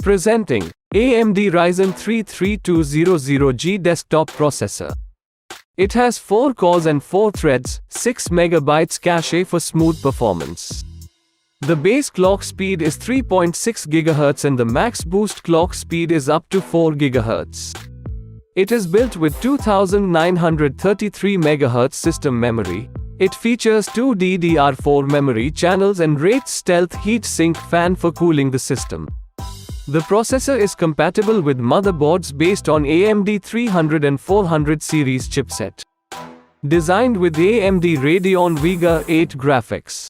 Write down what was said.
Presenting AMD Ryzen 3 3200G desktop processor. It has 4 cores and 4 threads, 6 MB cache for smooth performance. The base clock speed is 3.6 GHz and the max boost clock speed is up to 4 GHz. It is built with 2933 MHz system memory. It features 2 DDR4 memory channels and Wraith stealth heatsink fan for cooling the system. The processor is compatible with motherboards based on AMD 300 and 400 series chipset. Designed with AMD Radeon Vega 8 graphics.